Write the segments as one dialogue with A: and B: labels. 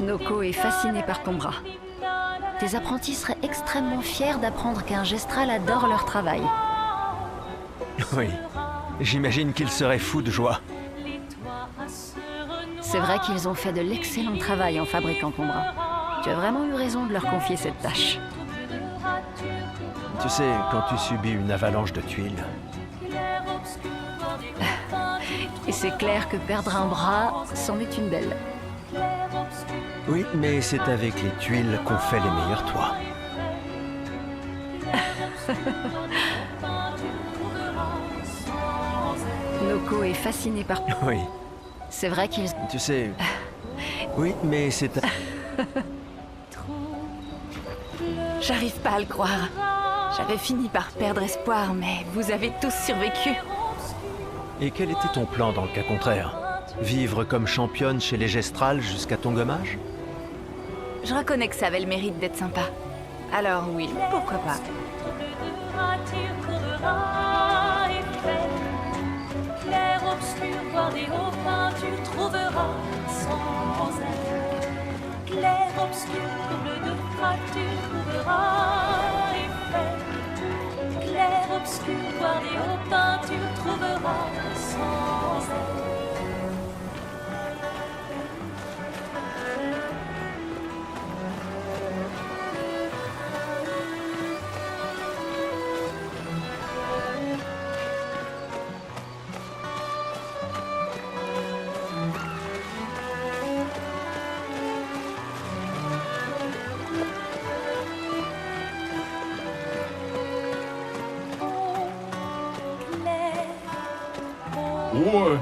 A: Noko est fascinée par ton bras. Tes apprentis seraient extrêmement fiers d'apprendre qu'un gestral adore leur travail.
B: Oui, j'imagine qu'ils seraient fous de joie.
A: C'est vrai qu'ils ont fait de l'excellent travail en fabriquant ton bras. Tu as vraiment eu raison de leur confier cette tâche.
B: Tu sais, quand tu subis une avalanche de tuiles...
A: Et c'est clair que perdre un bras, c'en est une belle.
B: Oui, mais c'est avec les tuiles qu'on fait les meilleurs toits.
A: Noko est fascinée par...
B: Oui.
A: C'est vrai qu'ils...
B: Tu sais... Oui, mais c'est...
A: J'arrive pas à le croire. J'avais fini par perdre espoir, mais vous avez tous survécu.
B: Et quel était ton plan dans le cas contraire? Vivre comme championne chez les Gestrals jusqu'à ton gommage?
A: Je reconnais que ça avait le mérite d'être sympa. Alors oui, pourquoi pas.
C: Clair-obscur, voir des hauts pins, tu trouveras sans elle. Clair-obscur, double de fracture, trouveras effet. Clair-obscur, voir des hauts pins, tu trouveras sans elle.
D: Ouais.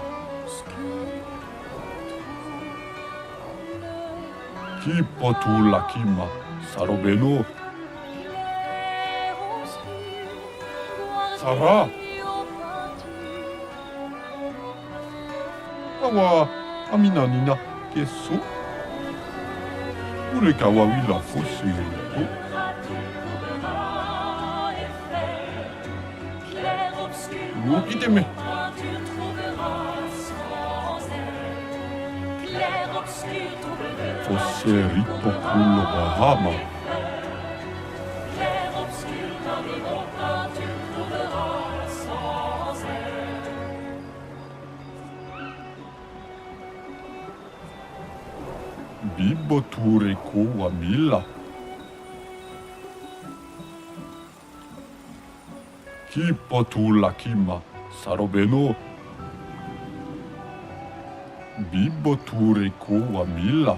D: Qui potu la kima, sarobeno. Sarah. Awa, amina nina, keso. Ureka wa wila fosu. Iteme. Fosse ripoculo bahama. Bibo tureko wa mila. Kipo tu lakima, sarobeno. Bibo tureko wa mila.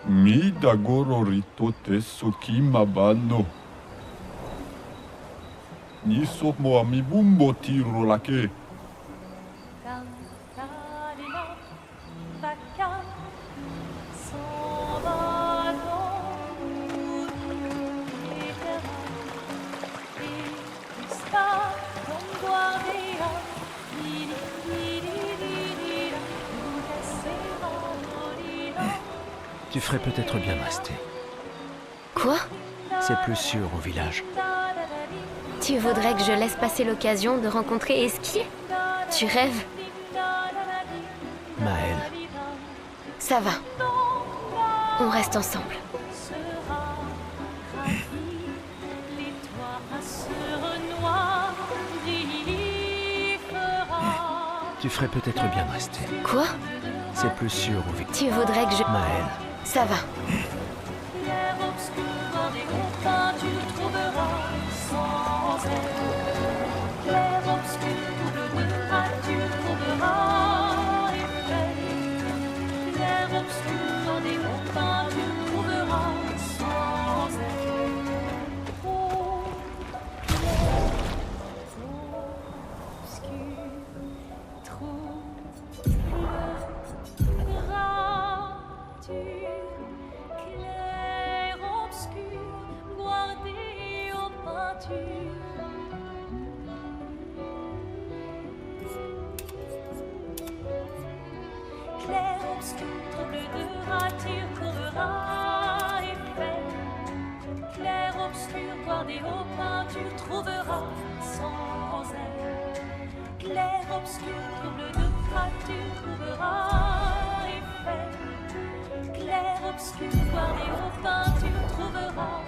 D: Mida goro rito teso kima bano. Niso mo amibumbo tiro lake.
B: Tu ferais peut-être bien de rester.
E: Quoi?
B: C'est plus sûr au village.
E: Tu voudrais que je laisse passer l'occasion de rencontrer Eski? Tu rêves?
B: Maël.
E: Ça va. On reste ensemble.
B: Tu ferais peut-être bien de rester.
E: Quoi?
B: C'est plus sûr, Ovi.
E: Tu voudrais que je...
B: Maël.
E: Ça va.
C: Clair obscur dans des confins, tu trouveras sans elle. Clair obscur, double de rature, trouveras effet. Clair obscur dans des confins, tu trouveras sans elle. Oh, clair obscur, trouve le rature. Clair obscur, guardé aux peintures. Clair obscur, trouble de rature, courera effet. Clair obscur, guardé aux peintures, trouvera sans elle. Clair obscur, trouble de rature, trouvera effet. Clair obscur, guardé aux peintures, trouvera sans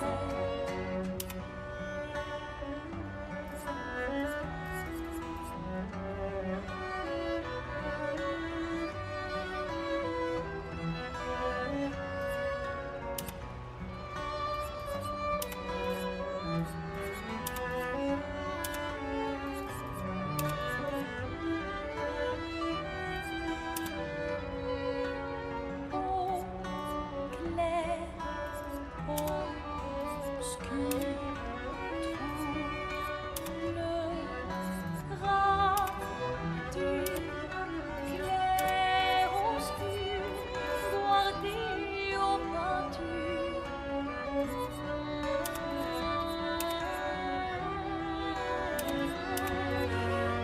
C: elle. Au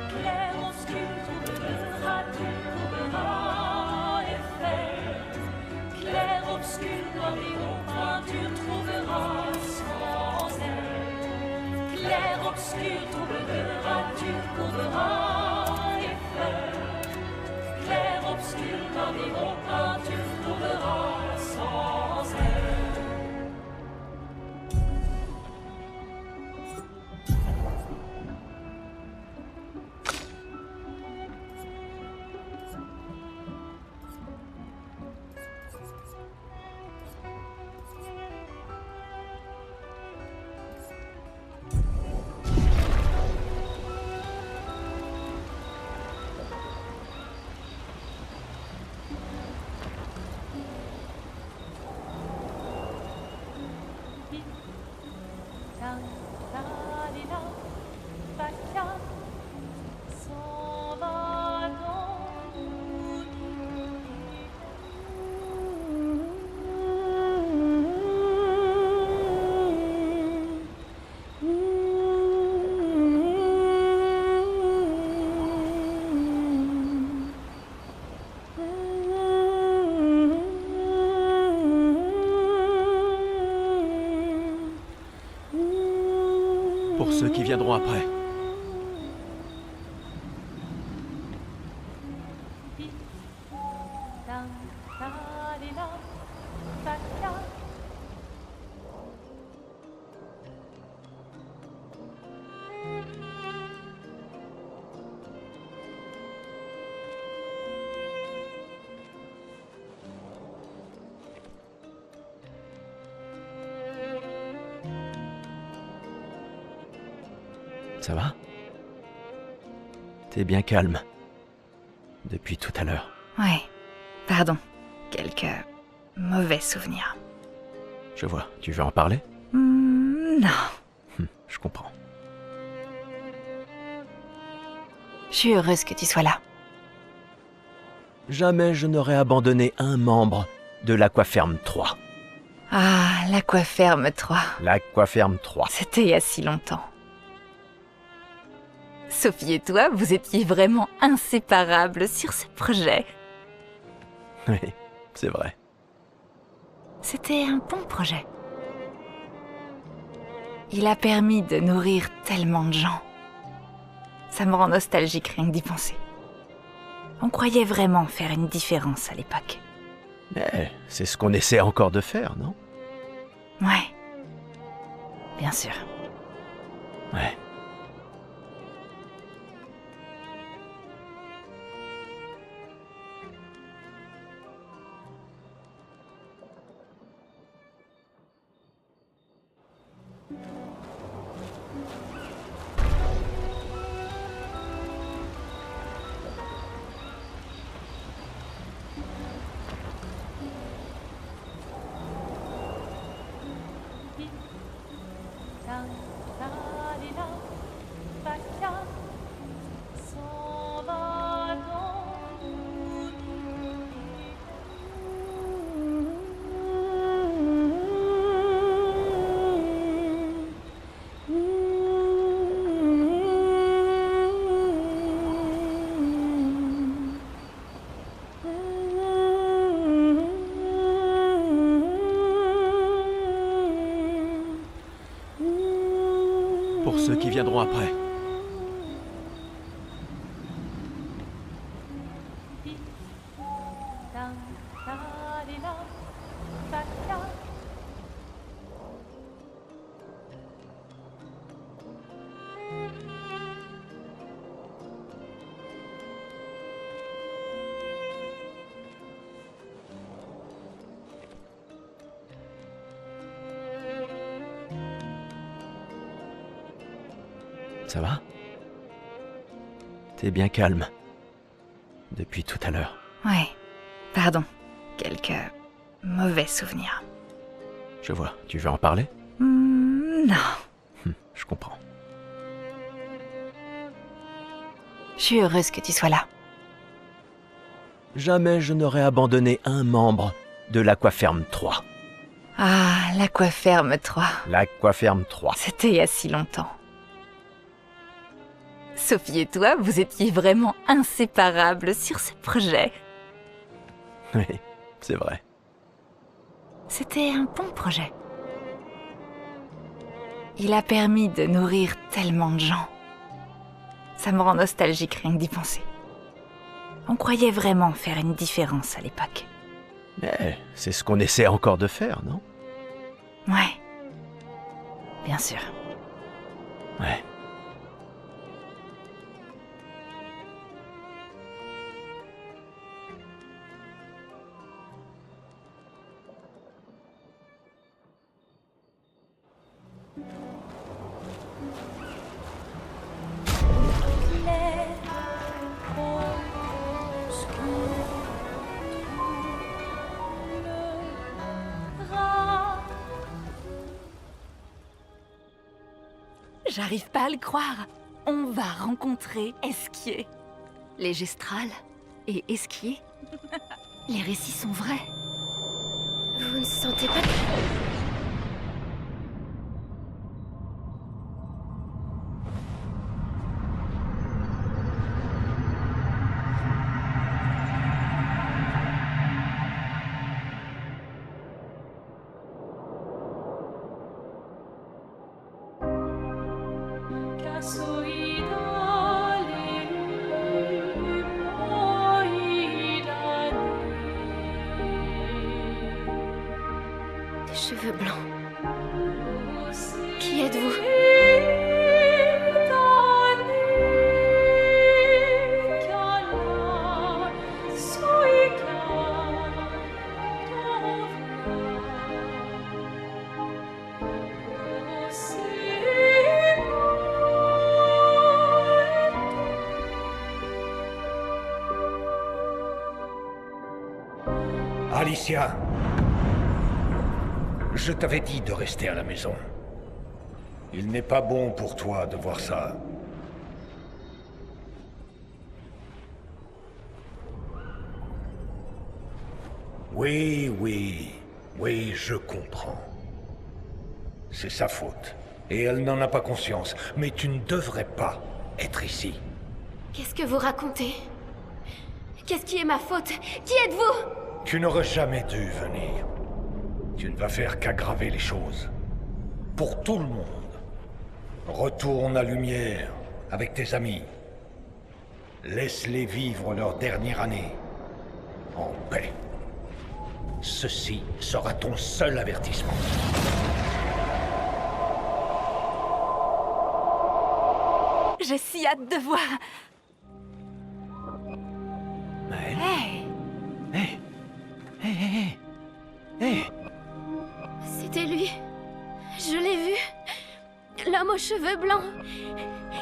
C: clair, obscur, trouble, rature. Clair obscur, guardé aux peintures. Clair obscur, trouble de rature, trouvera effet. Clair obscur, guardé aux peintures, trouvera sans elle. Clair obscur, trouble de rature, trouvera effet. Clair obscur, guardé aux peintures, trouvera sans elle.
B: Pour ceux qui viendront après. Ça va? T'es bien calme. Depuis tout à l'heure.
F: Ouais, pardon. Quelques mauvais souvenirs.
B: Je vois. Tu veux en parler?
F: Non.
B: Je comprends.
F: Je suis heureuse que tu sois là.
B: Jamais je n'aurais abandonné un membre de l'Aquaferme 3.
F: Ah, l'Aquaferme 3.
B: L'Aquaferme 3.
F: C'était il y a si longtemps. Sophie et toi, vous étiez vraiment inséparables sur ce projet.
B: Oui, c'est vrai.
F: C'était un bon projet. Il a permis de nourrir tellement de gens. Ça me rend nostalgique rien que d'y penser. On croyait vraiment faire une différence à l'époque.
B: Mais c'est ce qu'on essaie encore de faire, non?
F: Ouais. Bien sûr.
B: Ouais. ceux qui viendront après. Ça va? T'es bien calme. Depuis tout à l'heure.
F: Ouais, pardon. Quelques mauvais souvenirs.
B: Je vois. Tu veux en parler?
F: Non.
B: Je comprends.
F: Je suis heureuse que tu sois là.
B: Jamais je n'aurais abandonné un membre de l'Aquaferme 3.
F: Ah, l'Aquaferme 3.
B: L'Aquaferme 3.
F: C'était il y a si longtemps. Sophie et toi, vous étiez vraiment inséparables sur ce projet.
B: Oui, c'est vrai.
F: C'était un bon projet. Il a permis de nourrir tellement de gens. Ça me rend nostalgique rien que d'y penser. On croyait vraiment faire une différence à l'époque.
B: Mais c'est ce qu'on essaie encore de faire, non?
F: Ouais. Bien sûr.
B: Ouais.
F: J'arrive pas à le croire. On va rencontrer Esquier.
A: Les gestrales et Esquier. Les récits sont vrais.
E: Vous ne sentez pas... Des cheveux blancs. Qui êtes-vous?
G: Alicia, je t'avais dit de rester à la maison. Il n'est pas bon pour toi de voir ça. Oui, je comprends. C'est sa faute. Et elle n'en a pas conscience. Mais tu ne devrais pas être ici.
E: Qu'est-ce que vous racontez? Qu'est-ce qui est ma faute? Qui êtes-vous?
G: Tu n'aurais jamais dû venir. Tu ne vas faire qu'aggraver les choses. Pour tout le monde. Retourne à Lumière avec tes amis. Laisse-les vivre leur dernière année en paix. Ceci sera ton seul avertissement.
F: J'ai si hâte de voir.
B: Maëlle?
F: Hey,
B: Hé! Hé, hé, hé! Hé!
E: C'était lui. Je l'ai vu. L'homme aux cheveux blancs.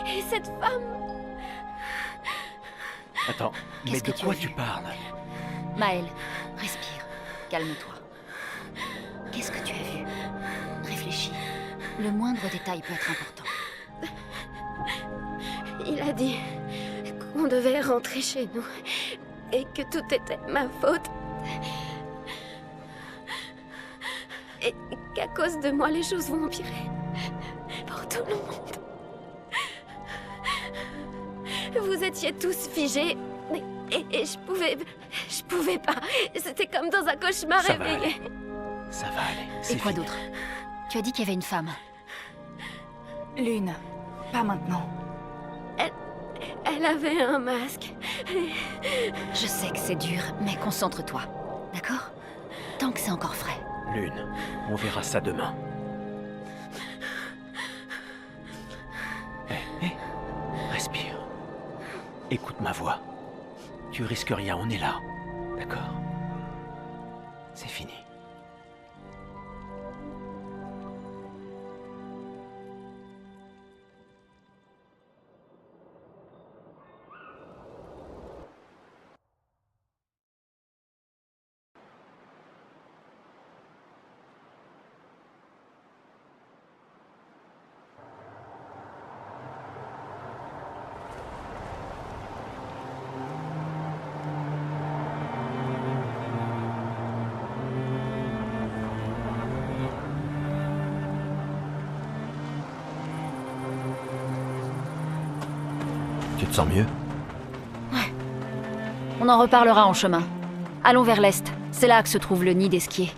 E: Et cette femme.
B: Attends, mais
A: Qu'est-ce
B: de
A: que tu
B: quoi
A: as
B: tu
A: vu?
B: parles?
A: Maëlle, respire. Calme-toi. Qu'est-ce que tu as vu? Réfléchis. Le moindre détail peut être important.
E: Il a dit qu'on devait rentrer chez nous. Et que tout était ma faute. Et qu'à cause de moi, les choses vont empirer. Pour tout le monde. Vous étiez tous figés. Et je pouvais pas. C'était comme dans un cauchemar
B: Ça va
E: réveillé.
B: aller. Ça va aller.
A: Et
B: c'est
A: quoi
B: fini.
A: d'autre? Tu as dit qu'il y avait une femme.
F: Lune. Pas maintenant.
E: Elle avait un masque.
A: Je sais que c'est dur, mais concentre-toi. D'accord? Tant que c'est encore frais.
B: Lune, on verra ça demain. Hé, respire. Écoute ma voix. Tu risques rien, on est là. D'accord? C'est fini. Tu te sens mieux?
A: On en reparlera en chemin. Allons vers l'est. C'est là que se trouve le nid d'Esquier.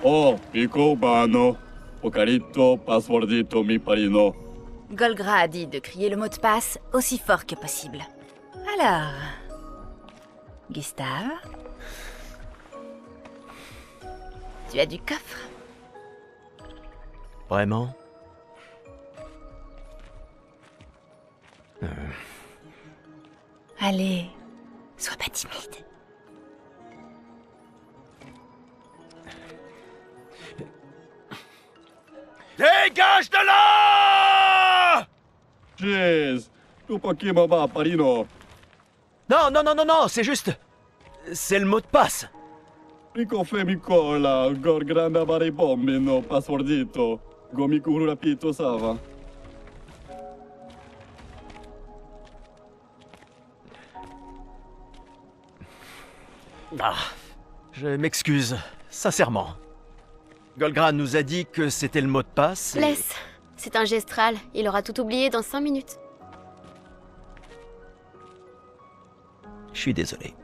D: Oh, Pico Bano, Ocarito, Passwordito, mi parino.
F: Golgra a dit de crier le mot de passe aussi fort que possible. Alors... Gustave? Tu as du coffre?
B: Vraiment?
F: Allez, sois pas timide.
B: Dégage de là!
D: Jeez, tu pochi mama parino.
B: Non, non, non, non, non, c'est juste... C'est le mot de passe.
D: Pico femicola, gor grande mare bombino, Passwordito. Gomiku rapito sava.
B: Ah, je m'excuse, sincèrement. Golgra nous a dit que c'était le mot de passe.
E: Laisse. C'est un gestral. Il aura tout oublié dans 5 minutes.
B: Je suis désolé.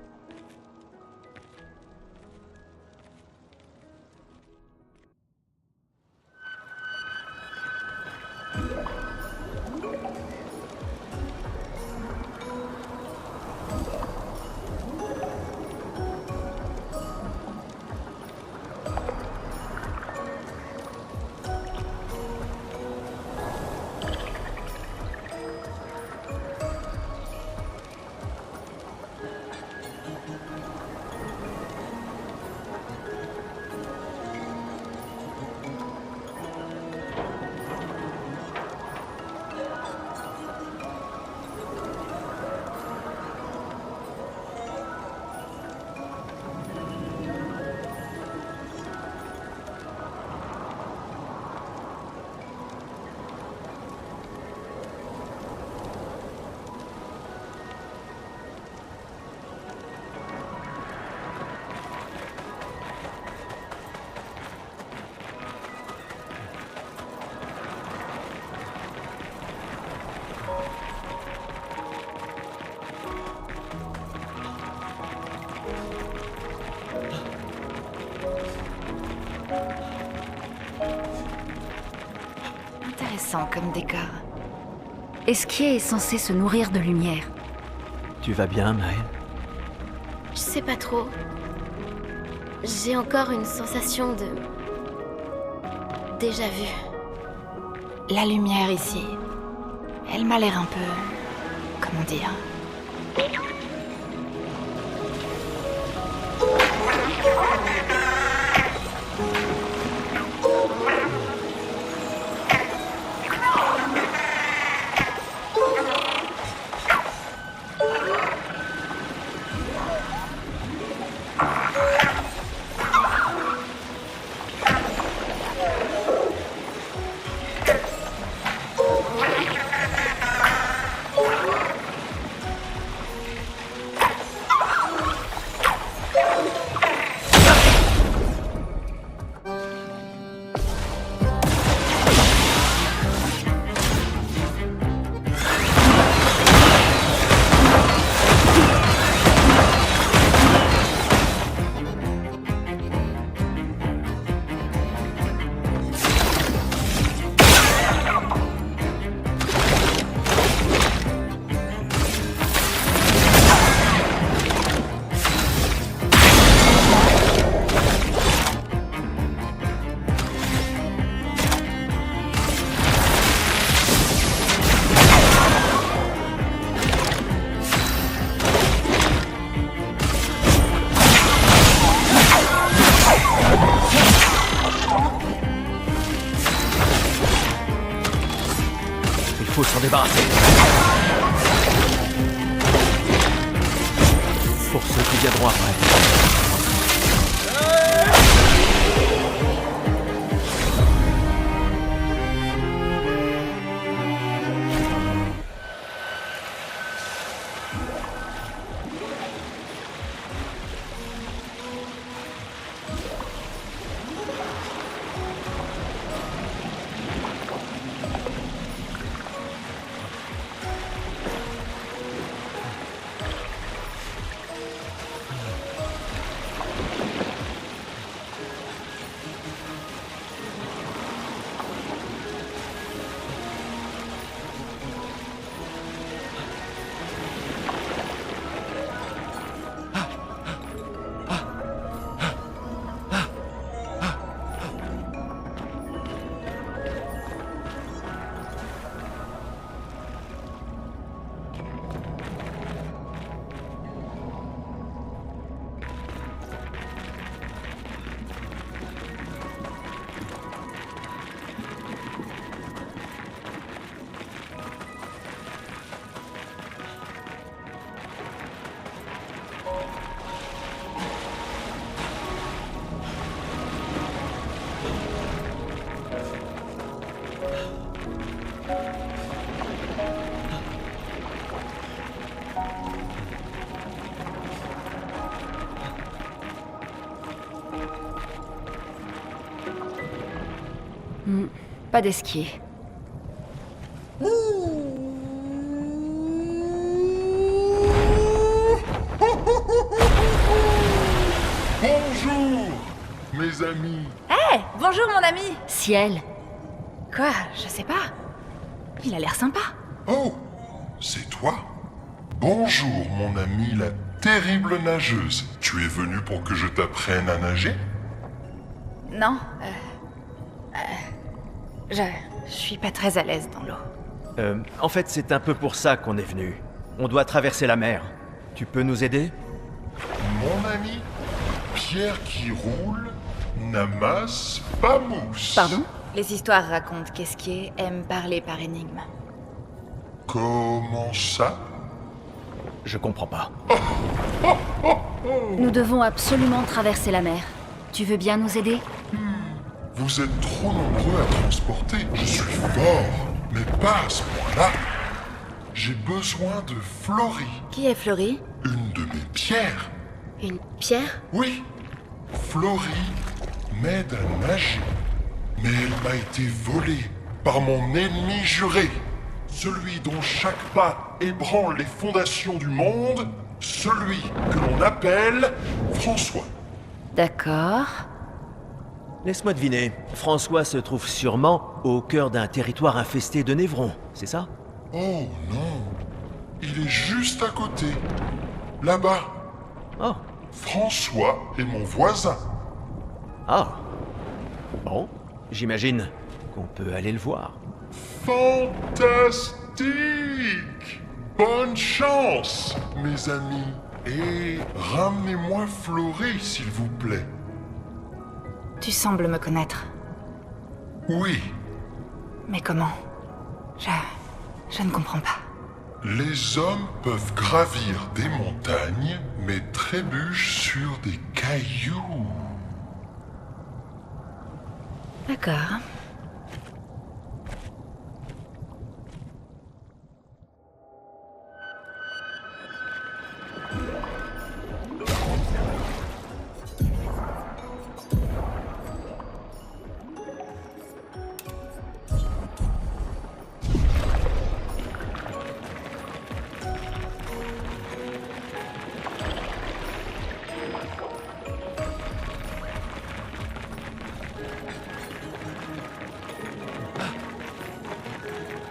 F: Intéressant comme décor.
A: Esquier est censé se nourrir de lumière.
B: Tu vas bien, Maël?
E: Je sais pas trop. J'ai encore une sensation de... déjà vu.
F: La lumière ici, elle m'a l'air un peu... comment dire...
B: Il faut s'en débarrasser. Pour ceux qui viendront après.
A: Pas d'esquier.
H: Bonjour, mes amis.
F: Hé, bonjour mon ami.
A: Ciel.
F: Quoi? Je sais pas. Il a l'air sympa.
H: Oh, c'est toi. Bonjour, mon ami, la terrible nageuse. Tu es venu pour que je t'apprenne à nager?
F: Non, je suis pas très à l'aise dans l'eau.
B: En fait, c'est un peu pour ça qu'on est venu. On doit traverser la mer. Tu peux nous aider?
H: Mon ami, pierre qui roule n'amasse pas mousse.
A: Pardon?
F: Les histoires racontent qu'Esquier aime parler par énigme.
H: Comment ça?
B: Je comprends pas.
A: Nous devons absolument traverser la mer. Tu veux bien nous aider?
H: Vous êtes trop nombreux à transporter. Je suis fort, mais pas à ce point-là. J'ai besoin de Florie,
F: Qui est Florie?
H: une de mes pierres.
E: Une pierre?
H: Oui, Florie m'aide à nager. Mais elle m'a été volée par mon ennemi juré. Celui dont chaque pas ébranle les fondations du monde. Celui que l'on appelle François.
A: D'accord.
B: Laisse-moi deviner. François se trouve sûrement au cœur d'un territoire infesté de névrons, c'est ça?
H: Oh non. Il est juste à côté. Là-bas.
B: Oh.
H: François est mon voisin.
B: Ah. Bon, j'imagine qu'on peut aller le voir.
H: Fantastique! Bonne chance, mes amis. Et ramenez-moi Florie, s'il vous plaît.
F: Tu sembles me connaître.
H: Oui,
F: Mais comment? Je ne comprends pas.
H: les hommes peuvent gravir des montagnes, mais trébuchent sur des cailloux.
F: D'accord.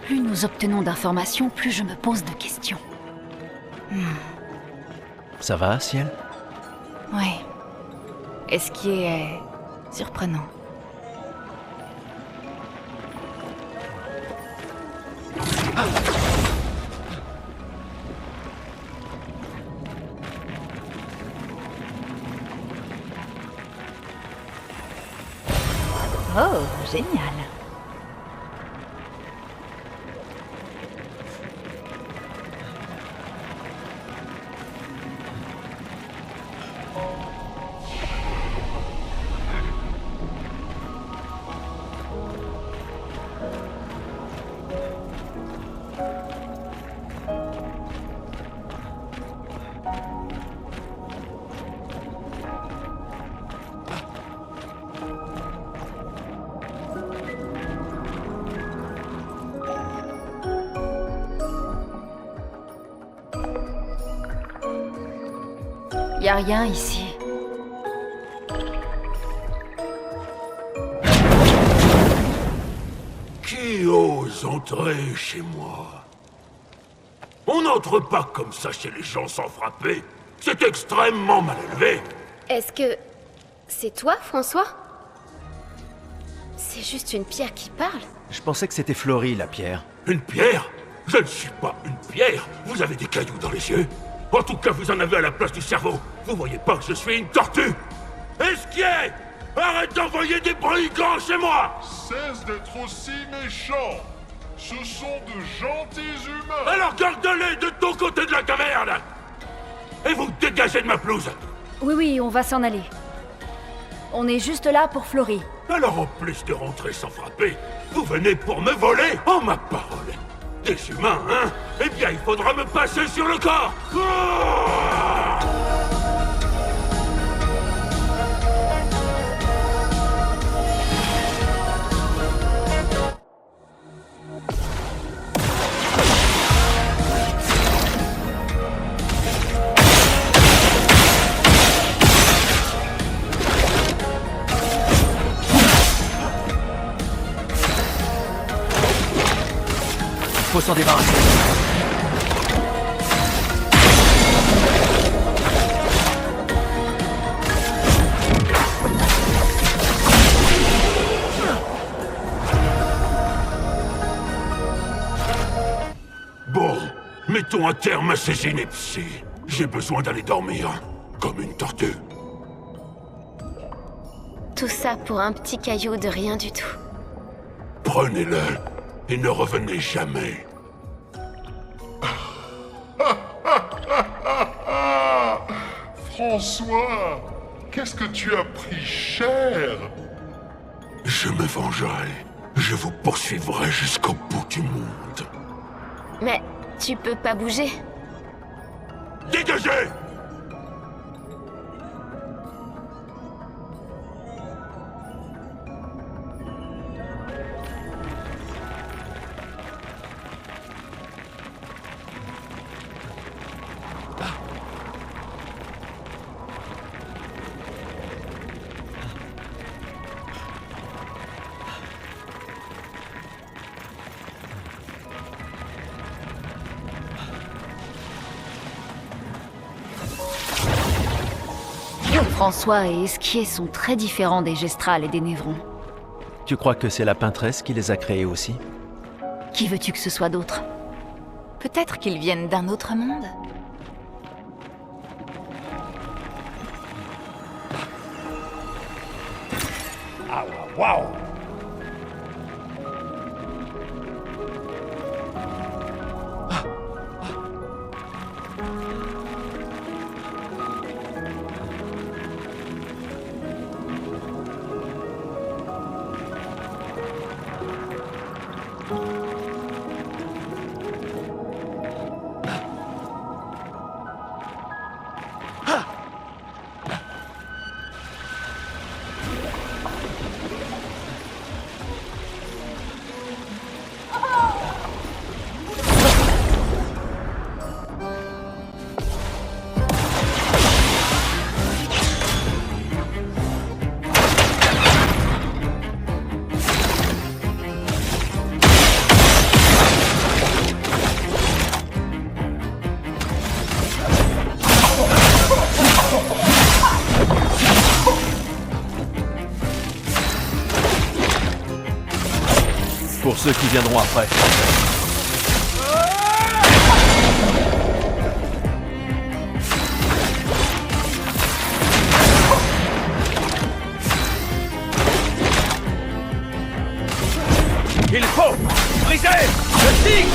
A: Plus nous obtenons d'informations, plus je me pose de questions.
B: Ça va, Ciel?
F: Oui. Et ce qui est surprenant. Oh, génial.
A: Y a rien ici.
I: Qui ose entrer chez moi? On n'entre pas comme ça chez les gens sans frapper. C'est extrêmement mal élevé.
E: Est-ce que... c'est toi, François? C'est juste une pierre qui parle?
B: Je pensais que c'était Florie, la pierre.
I: Une pierre? Je ne suis pas une pierre. Vous avez des cailloux dans les yeux. En tout cas, vous en avez à la place du cerveau. Vous voyez pas que je suis une tortue? Esquier! Arrête d'envoyer des brigands chez moi!
H: Cesse d'être aussi méchant. Ce sont de gentils humains.
I: Alors garde-les de ton côté de la caverne! Et vous dégagez de ma pelouse!
A: Oui, on va s'en aller. On est juste là pour Florie.
I: Alors en plus de rentrer sans frapper, vous venez pour me voler? Oh ma parole! Des humains, hein? Eh bien, il faudra me passer sur le corps! Ah!
B: Faut s'en débarrasser.
I: Bon, mettons un terme à ces inepties. J'ai besoin d'aller dormir, comme une tortue.
E: Tout ça pour un petit caillou de rien du tout.
I: Prenez-le et ne revenez jamais.
H: François, qu'est-ce que tu as pris cher?
I: Je me vengerai. Je vous poursuivrai jusqu'au bout du monde.
E: Mais tu peux pas bouger.
I: Dégagez!
A: François et Esquier sont très différents des Gestrals et des Névrons.
B: Tu crois que c'est la peintresse qui les a créés aussi?
A: Qui veux-tu que ce soit d'autre?
F: Peut-être qu'ils viennent d'un autre monde?
G: Ah, waouh!
B: Pour ceux qui viendront après.
I: Il faut briser le tigre!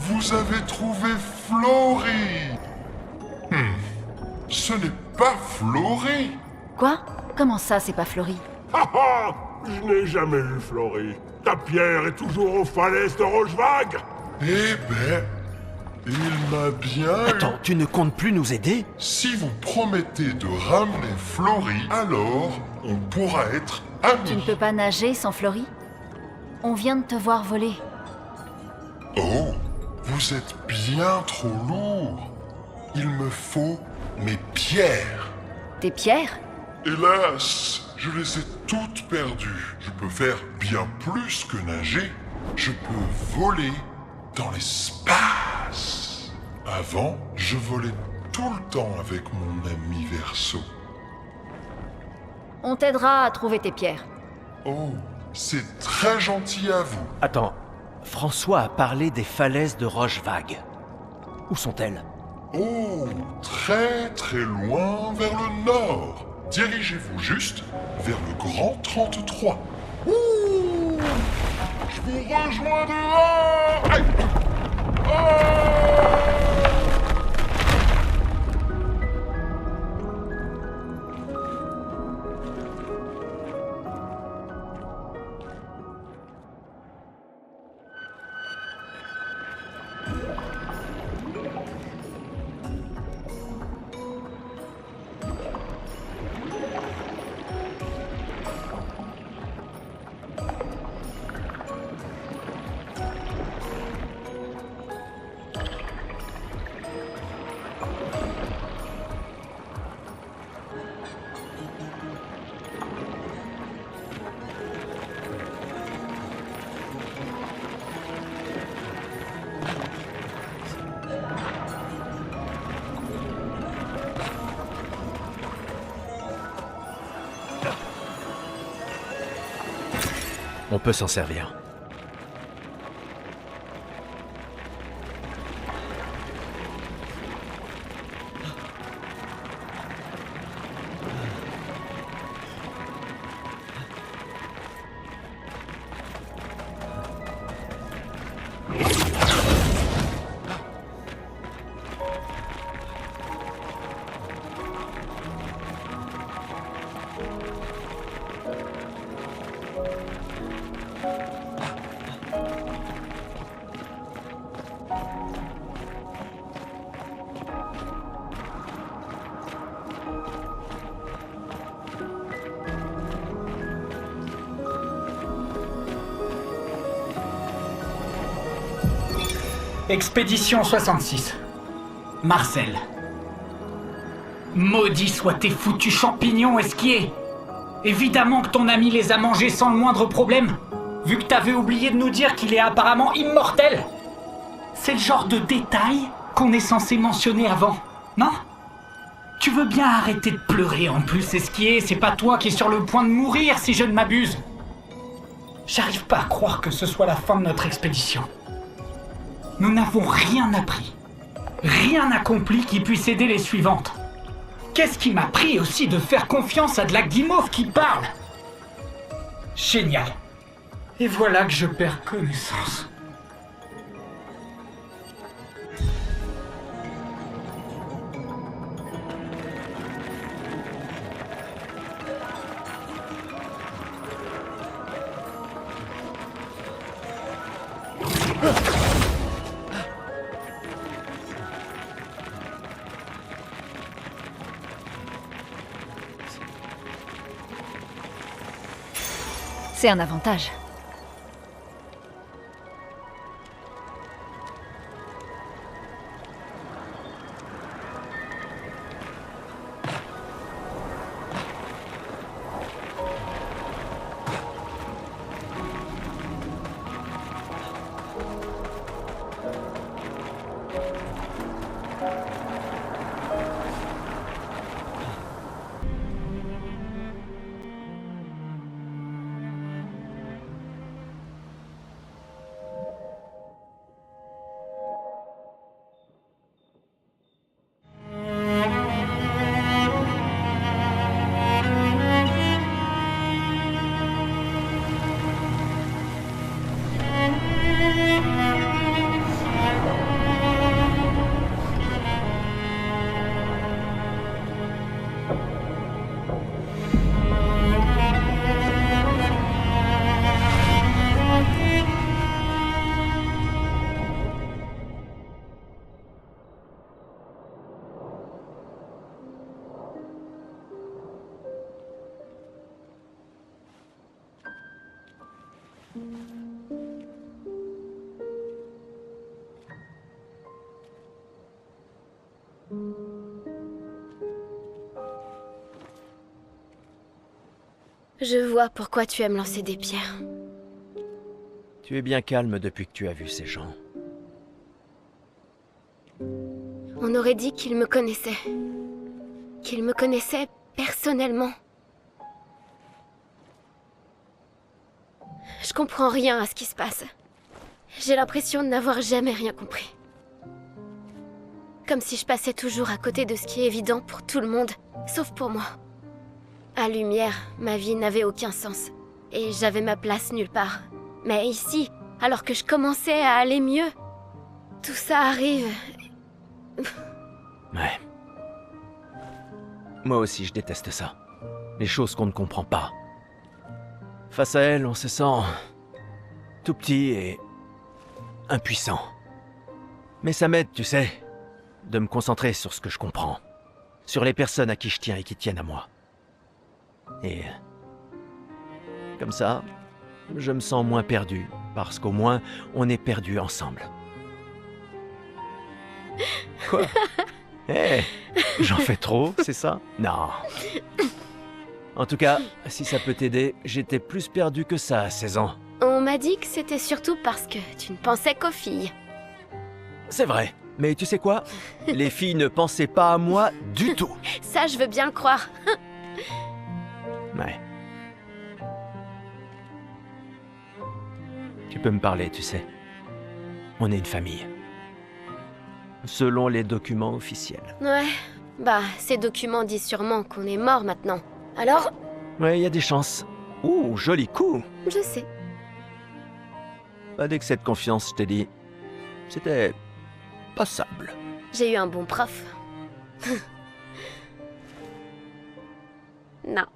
H: Vous avez trouvé Flory. Ce n'est pas Flory.
A: Quoi? Comment ça, c'est pas Flory?
I: Ah ah! Je n'ai jamais vu Flory. Ta pierre est toujours aux falaises de Rochevague.
H: Eh ben, il m'a bien eu.
B: Attends, tu ne comptes plus nous aider?
H: Si vous promettez de ramener Flory, alors on pourra être amis.
A: Tu ne peux pas nager sans Flory? On vient de te voir voler.
H: Oh, vous êtes bien trop lourd. Il me faut mes pierres.
A: Tes pierres?
H: Hélas, je les ai toutes perdues. Je peux faire bien plus que nager. Je peux voler dans l'espace. Avant, je volais tout le temps avec mon ami Verseau.
A: On t'aidera à trouver tes pierres.
H: Oh, c'est très gentil à vous.
B: Attends, François a parlé des falaises de Rochevague. Où sont-elles?
H: Oh, très très loin vers le nord. Dirigez-vous juste vers le Grand 33. Ouh, je vous rejoins dehors. Aïe. Oh.
B: On peut s'en servir.
J: Expédition 66. Marcel. Maudits soient tes foutus champignons esquiers. Évidemment que ton ami les a mangés sans le moindre problème, vu que t'avais oublié de nous dire qu'il est apparemment immortel. C'est le genre de détail qu'on est censé mentionner avant, non? Tu veux bien arrêter de pleurer en plus, esquier, c'est pas toi qui es sur le point de mourir si je ne m'abuse. J'arrive pas à croire que ce soit la fin de notre expédition. Nous n'avons rien appris, rien accompli qui puisse aider les suivantes. Qu'est-ce qui m'a pris aussi de faire confiance à de la guimauve qui parle? Génial. Et voilà que je perds connaissance.
A: C'est un avantage.
E: Je vois pourquoi tu aimes lancer des pierres.
B: Tu es bien calme depuis que tu as vu ces gens.
E: On aurait dit qu'ils me connaissaient. Qu'ils me connaissaient personnellement. Je comprends rien à ce qui se passe. J'ai l'impression de n'avoir jamais rien compris. Comme si je passais toujours à côté de ce qui est évident pour tout le monde, sauf pour moi. À Lumière, ma vie n'avait aucun sens. Et j'avais ma place nulle part. Mais ici, alors que je commençais à aller mieux, tout ça arrive.
B: Ouais. Moi aussi, je déteste ça. Les choses qu'on ne comprend pas. Face à elles, on se sent tout petit et impuissant. Mais ça m'aide, tu sais, de me concentrer sur ce que je comprends. Sur les personnes à qui je tiens et qui tiennent à moi. Et comme ça, je me sens moins perdu, parce qu'au moins, on est perdus ensemble. Quoi? Hé, j'en fais trop, c'est ça? Non. En tout cas, si ça peut t'aider, j'étais plus perdu que ça à 16 ans.
E: On m'a dit que c'était surtout parce que tu ne pensais qu'aux filles.
B: C'est vrai, mais tu sais quoi? Les filles ne pensaient pas à moi du tout.
E: Ça, je veux bien le croire.
B: Ouais. Tu peux me parler, tu sais. On est une famille. Selon les documents officiels.
E: Ouais, bah, ces documents disent sûrement qu'on est mort maintenant. Alors,
B: Ouais, il y a des chances. Ouh, joli coup.
E: je sais.
B: Pas d'excès de confiance, je t'ai dit. C'était passable.
E: J'ai eu un bon prof. Non.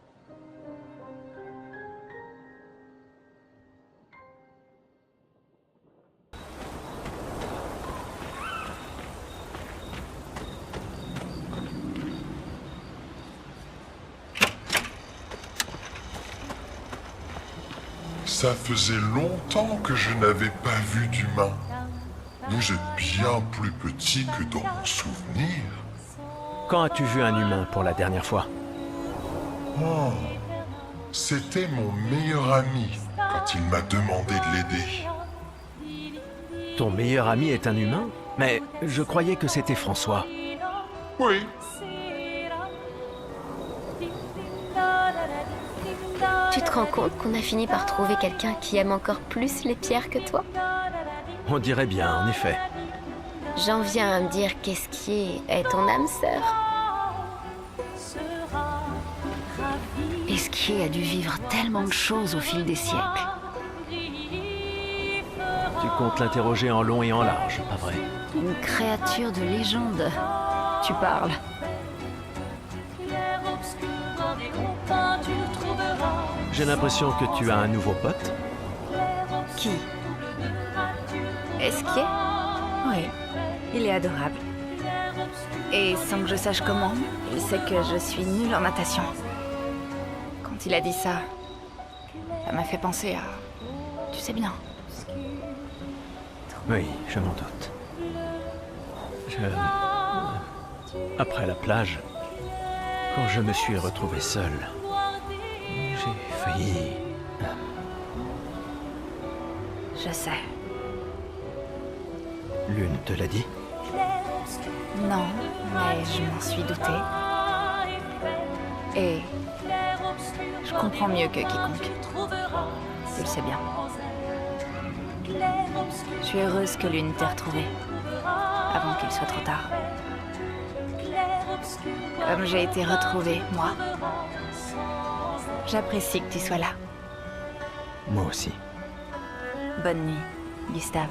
H: Ça faisait longtemps que je n'avais pas vu d'humain. Vous êtes bien plus petit que dans mon souvenir.
B: Quand as-tu vu un humain pour la dernière fois?
H: Oh, c'était mon meilleur ami quand il m'a demandé de l'aider.
B: Ton meilleur ami est un humain? Mais je croyais que c'était François.
H: Oui,
E: Tu te rends compte qu'on a fini par trouver quelqu'un qui aime encore plus les pierres que toi?
B: On dirait bien, en effet.
E: J'en viens à me dire qu'Esquier est ton âme sœur.
A: Esquier a dû vivre tellement de choses au fil des siècles.
B: Tu comptes l'interroger en long et en large, pas vrai?
A: Une créature de légende. Tu parles.
B: J'ai l'impression que tu as un nouveau pote.
A: Qui?
F: Esquier? Oui, il est adorable. Et sans que je sache comment, il sait que je suis nulle en natation. Quand il a dit ça, ça m'a fait penser à... Tu sais bien.
B: Oui, je m'en doute. Après la plage, quand je me suis retrouvé seul, j'ai failli...
F: Je sais.
B: Lune te l'a dit?
F: Non, mais je m'en suis doutée. Et je comprends mieux que quiconque. Tu le sais bien. Je suis heureuse que Lune t'ait retrouvée, avant qu'il soit trop tard. Comme j'ai été retrouvée, moi, j'apprécie que tu sois là.
B: Moi aussi.
F: Bonne nuit, Gustave.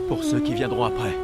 B: Pour ceux qui viendront après.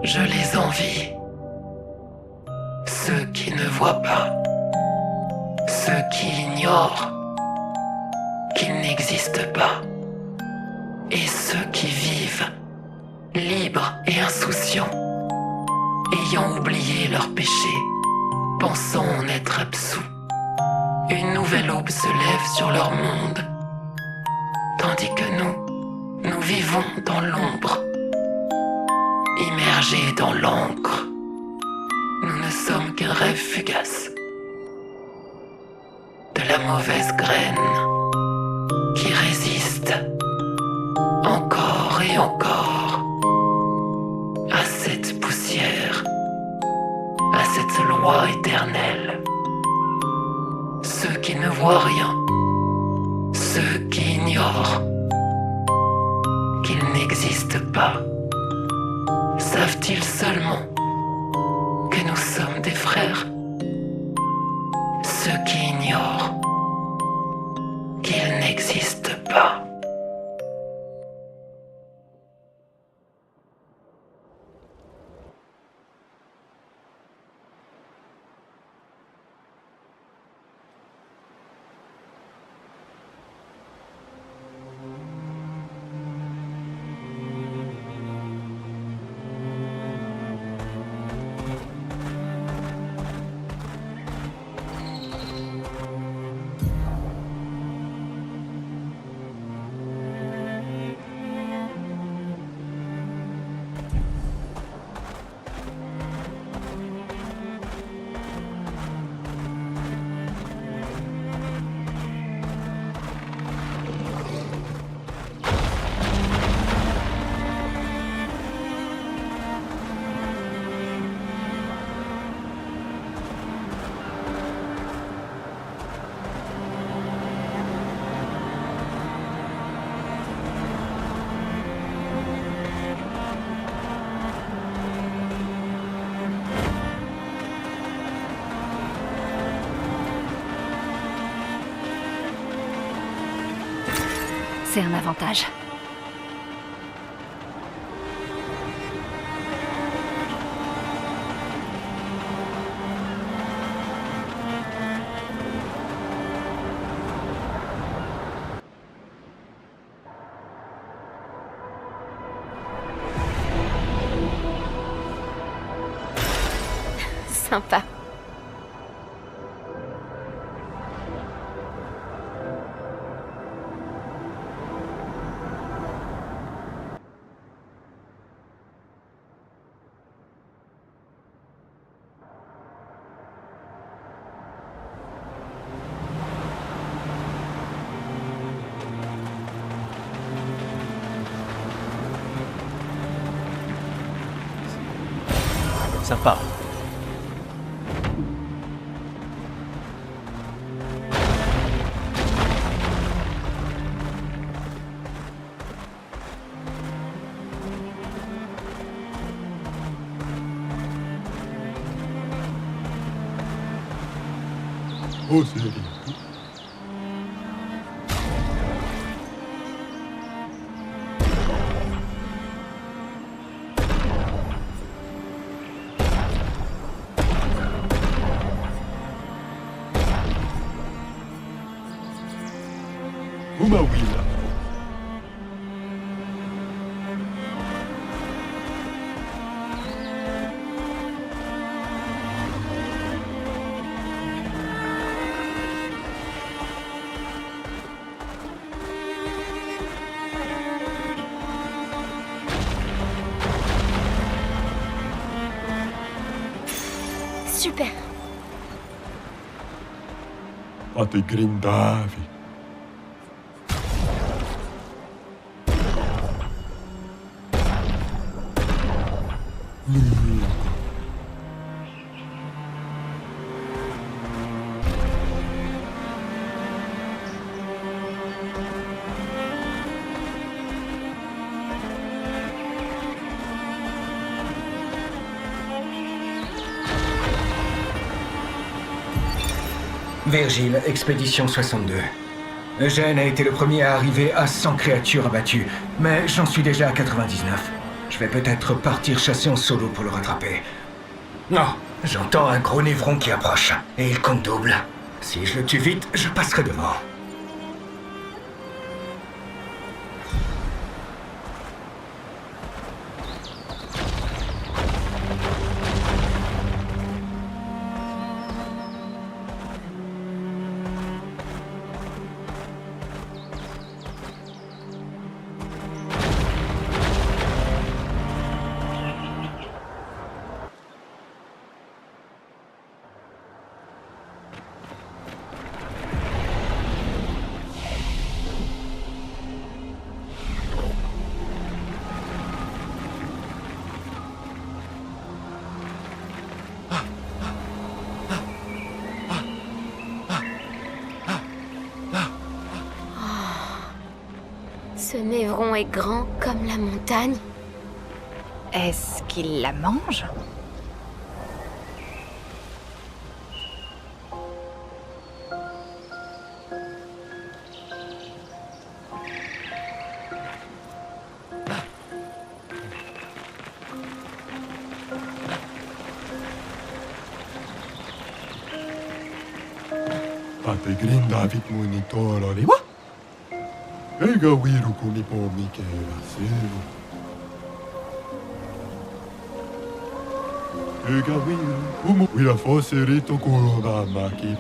K: Je les envie. Ceux qui ne voient pas. Ceux qui ignorent qu'ils n'existent pas. Et ceux qui vivent, libres et insouciants, ayant oublié leurs péchés, pensant en être absous. Une nouvelle aube se lève sur leur monde, tandis que nous vivons dans l'ombre. Immergés dans l'encre, nous ne sommes qu'un rêve fugace de la mauvaise graine. loi éternelle. Ceux qui ne voient rien, ceux qui ignorent qu'il n'existe pas, savent-ils seulement que nous sommes des frères? Ceux qui ignorent qu'il n'existe pas.
A: C'est un avantage.
E: Sympa.
B: Sympa.
D: Oh, c'est Umawila.
E: Super.
D: Ma ti grindavi.
L: Virgile, expédition 62. Eugène a été le premier à arriver à 100 créatures abattues, mais j'en suis déjà à 99. Je vais peut-être partir chasser en solo pour le rattraper. Non, j'entends un gros névron qui approche, et il compte double. Si je le tue vite, je passerai devant.
E: Ce névron est grand comme la montagne.
F: Est-ce qu'il la mange?
H: Pategrin David Monitor Oliwa. Ega wiru kuni po Mikela Sero. Ega wiru umu wira foserito corona maki.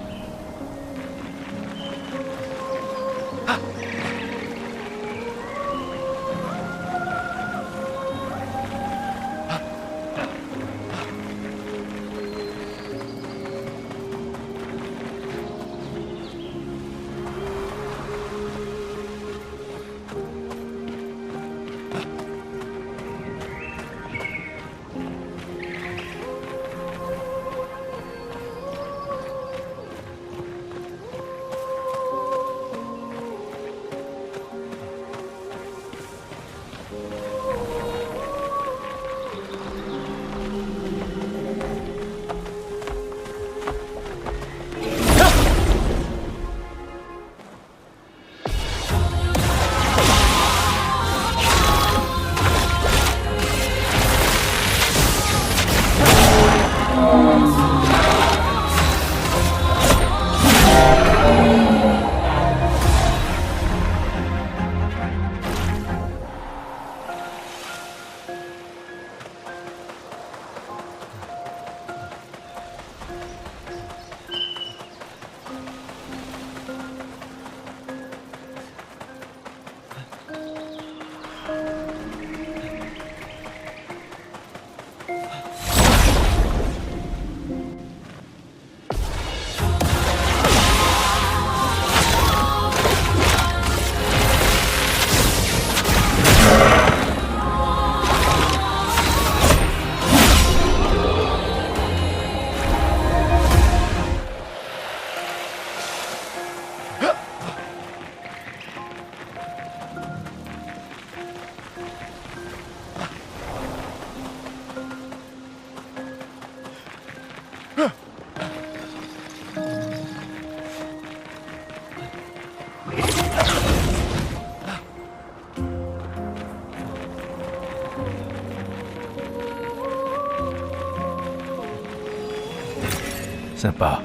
B: Sympa.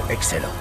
M: Excellent.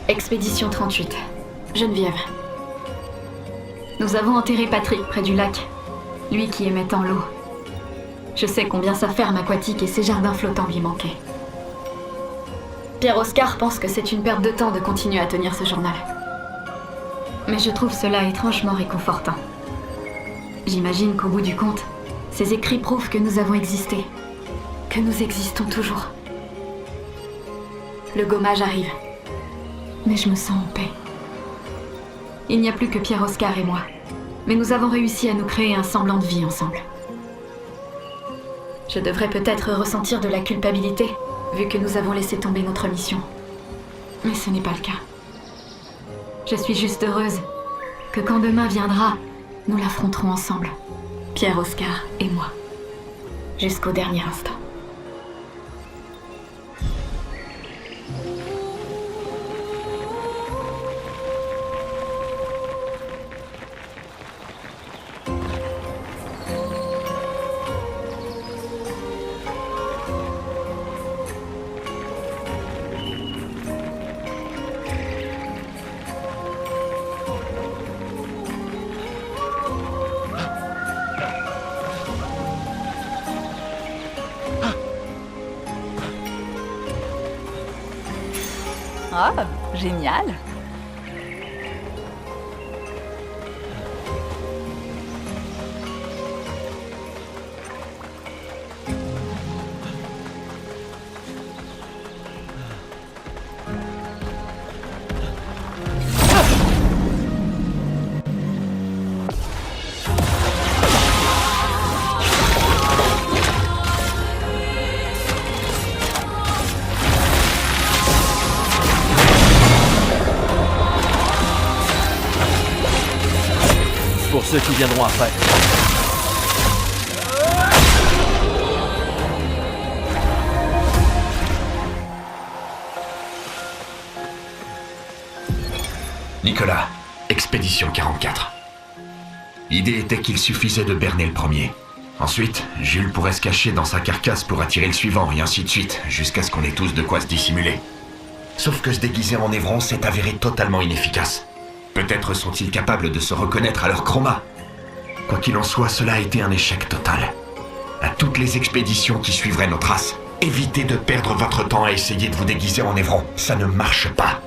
N: Expédition 38. Geneviève. Nous avons enterré Patrick près du lac. Lui qui aimait tant l'eau. Je sais combien sa ferme aquatique et ses jardins flottants lui manquaient. Pierre-Oscar pense que c'est une perte de temps de continuer à tenir ce journal. Mais je trouve cela étrangement réconfortant. J'imagine qu'au bout du compte, ces écrits prouvent que nous avons existé. Que nous existons toujours. Le gommage arrive. Mais je me sens en paix. Il n'y a plus que Pierre-Oscar et moi. Mais nous avons réussi à nous créer un semblant de vie ensemble. Je devrais peut-être ressentir de la culpabilité, vu que nous avons laissé tomber notre mission. Mais ce n'est pas le cas. Je suis juste heureuse que quand demain viendra, nous l'affronterons ensemble. Pierre-Oscar et moi. Jusqu'au dernier instant.
F: Oh, génial!
B: Pour ceux qui viendront après.
O: Nicolas, Expédition 44. L'idée était qu'il suffisait de berner le premier. Ensuite, Jules pourrait se cacher dans sa carcasse pour attirer le suivant, et ainsi de suite, jusqu'à ce qu'on ait tous de quoi se dissimuler. Sauf que se déguiser en Évron s'est avéré totalement inefficace. Peut-être sont-ils capables de se reconnaître à leur chroma. Quoi qu'il en soit, cela a été un échec total. À toutes les expéditions qui suivraient nos traces, évitez de perdre votre temps à essayer de vous déguiser en Évron. Ça ne marche pas.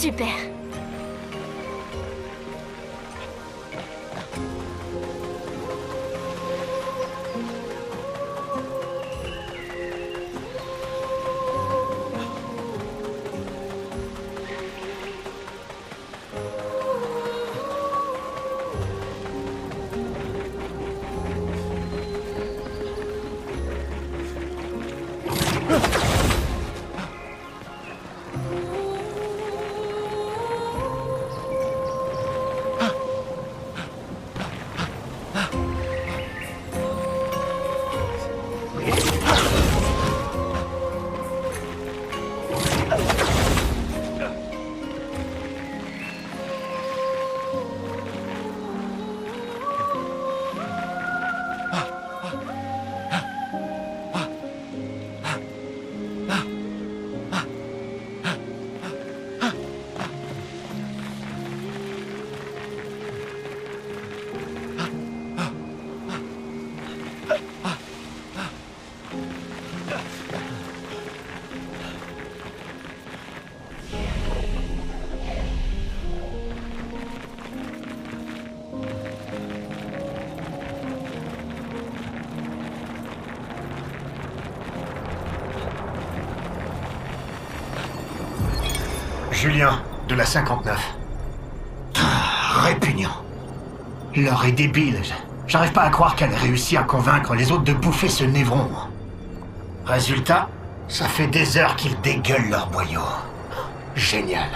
E: Super.
O: Julien, de la 59. Répugnant. L'heure est débile. J'arrive pas à croire qu'elle ait réussi à convaincre les autres de bouffer ce névron. Résultat, ça fait des heures qu'ils dégueulent leur boyau. Génial.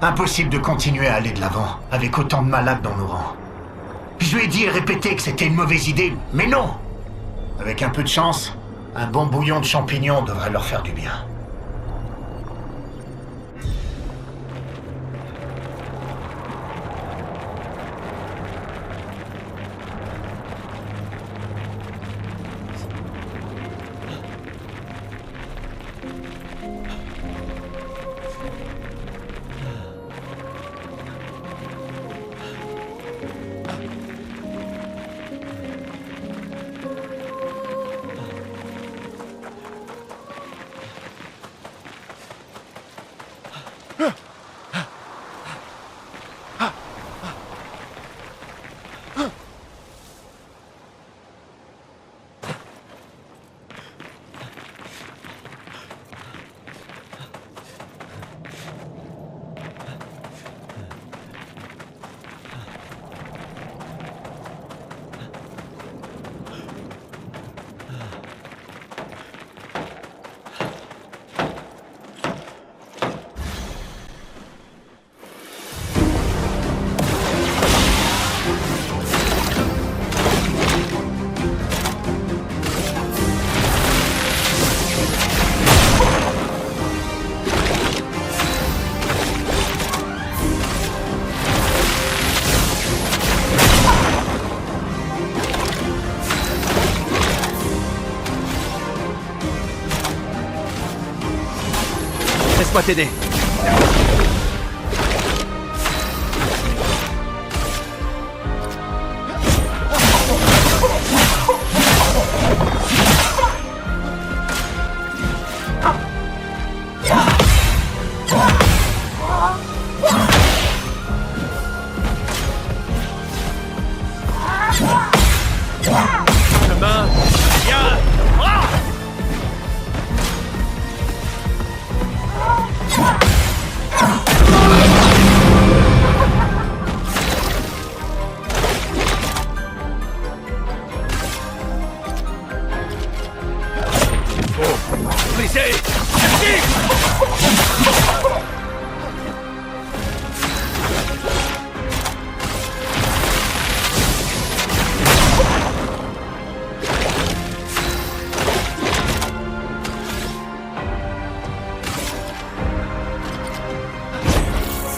O: Impossible de continuer à aller de l'avant avec autant de malades dans nos rangs. Je lui ai dit et répété que c'était une mauvaise idée, mais non. Avec un peu de chance, un bon bouillon de champignons devrait leur faire du bien.
B: Laisse-moi t'aider.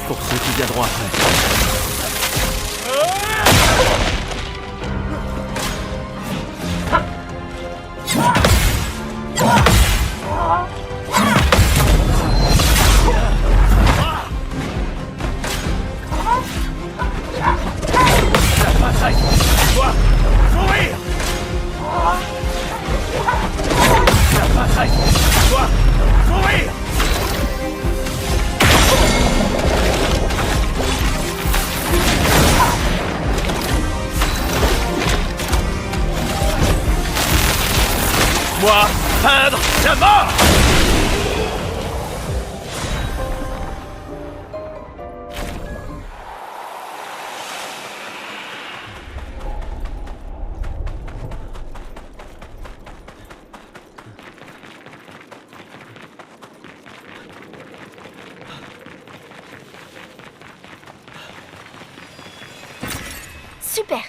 B: Pour ceux qui viendront après. Laisse-moi peindre la mort!
E: Super.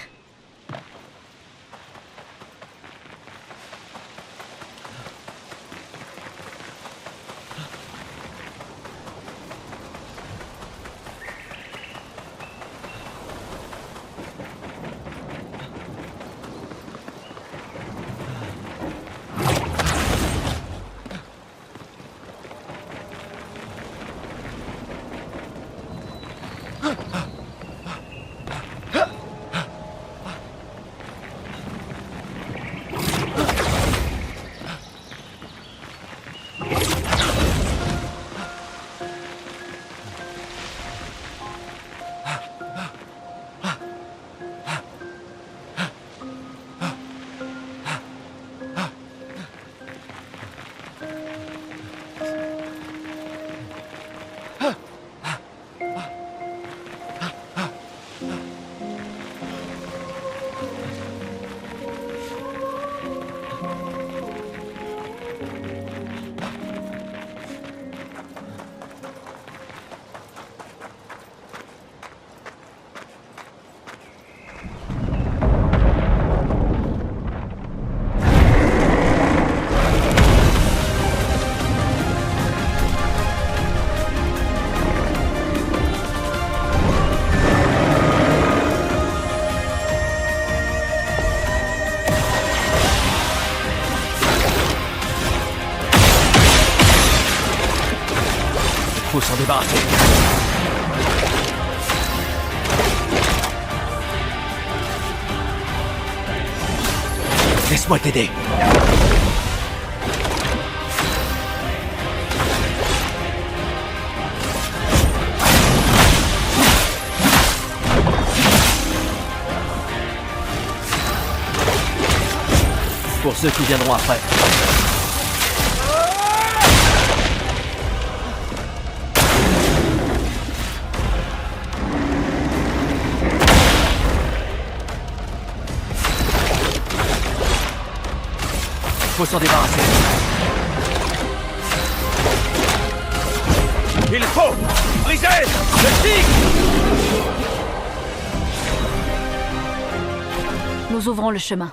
B: Faut s'en débarrasser. Laisse-moi t'aider. Pour ceux qui viendront après. Faut s'en débarrasser. Il faut briser le tigre.
A: Nous ouvrons le chemin.